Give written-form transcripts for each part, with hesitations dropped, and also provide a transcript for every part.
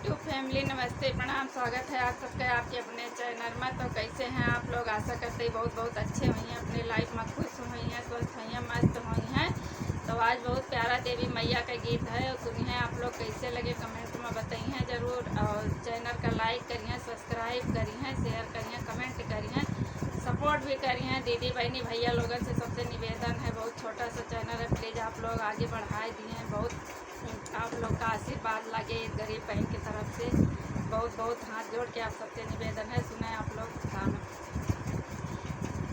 YouTube family, नमस्ते, प्रणाम, स्वागत है आप सबका आपके अपने चैनल में। तो कैसे हैं आप लोग? आशा करते ही बहुत बहुत अच्छे हुई हैं, अपनी लाइफ में खुश हुई हैं, स्वस्थ हुई हैं, मस्त हुई हैं। तो आज बहुत प्यारा देवी मैया का गीत है और सुनी है। आप लोग कैसे लगे कमेंट में बताई हैं ज़रूर। और चैनल का लाइक करिए, सब्सक्राइब करिए, शेयर करिए, कमेंट करिए, सपोर्ट भी करिए। दीदी बहनी भैया लोगों से सबसे निवेदन है, बहुत छोटा सा चैनल है, प्लीज़ आप लोग आगे बढ़ाए दिए हैं। बहुत आप लोग का आशीर्वाद लगे इस गरीब बहन की तरफ से। बहुत बहुत हाथ जोड़ के आप सबसे निवेदन है, सुने आप लोग गाना।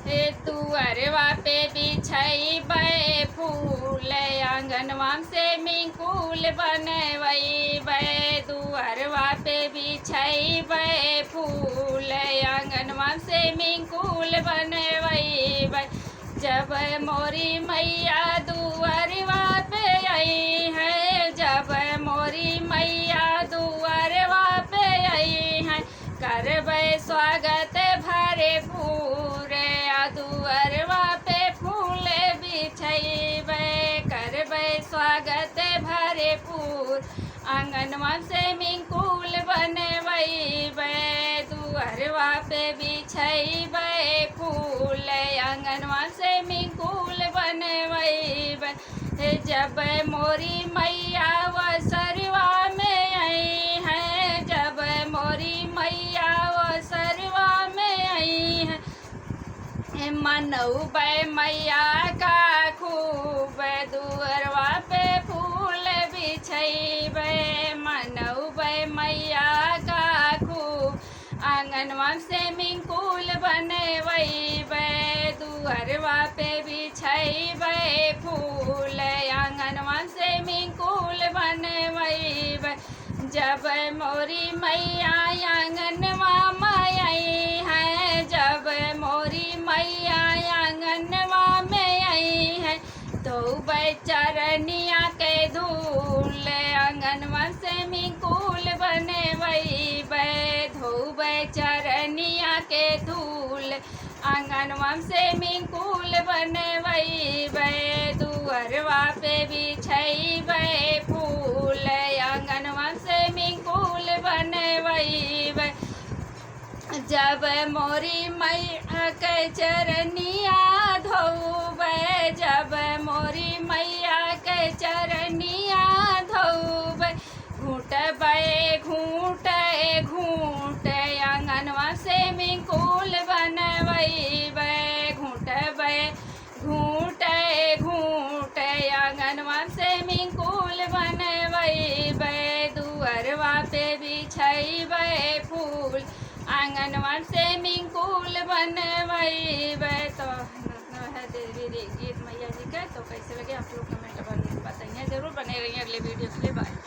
हे दुअरवा पे बिछई बे फूल, आंगनवा से मिकुल बनवई बे। दुअरवा पे बिछई बे फूल, आंगनवा से मिकुल बनवई बे। जब मोरी मैया दुअरवा पे आई है, जब मोरी मैया दुअरवा पे आई है, करबै स्वागत भरे पूरे। दुअरवा पे फूल बिछैबै, करबै स्वागत भरे पूर। आंगनवा से मिकुल बनवैबै, दुअरवा पे बिछैबै फूल, आंगनवा से मिकुल बनवैबै। जब मोरी मैया वसरवा में आई है, जब मोरी मैया वसरवा में आई है, मनौबै मैया का खूब। दुअरवा पे फूल बिछैबै, मनौबै मैया का खूब। आंगनवा से मिकुल बनवैबै, दुअरवा पे बिछैबै फूल, आंगनवा से मिकुल बनवैबै। जब मोरी मैया आंगनवा में आई है, जब मोरी मैया आंगनवा में आई है, धोबै चरनिया के धूल, आंगनवा से मिकुल बनवैबै। धोबै चरनिया के धूल, आंगनवा से मिकुल बनवैबै। दुअरवा पे बिछैबै फूल, आंगनवा से मिकुल बनवैबै। जब मोरी मैया के चरनिया धोबै, जब मोरी मैया के चरनिया धोबै, घूटबै घूटै घूटै, आंगनवा से मिकुल बनवैबै। घूटबै घूटै घूटै, आंगनवा से मिकुल बनवैबै। दुअरवा पे बिछैबै फूल, आंगनवा से मिकुल बनवैबै। तो है देवी गीत मैया जी का। तो कैसे लगे आप लोग कमेंट बताइए ज़रूर। बने रहिए अगले वीडियो के लिए। बाय।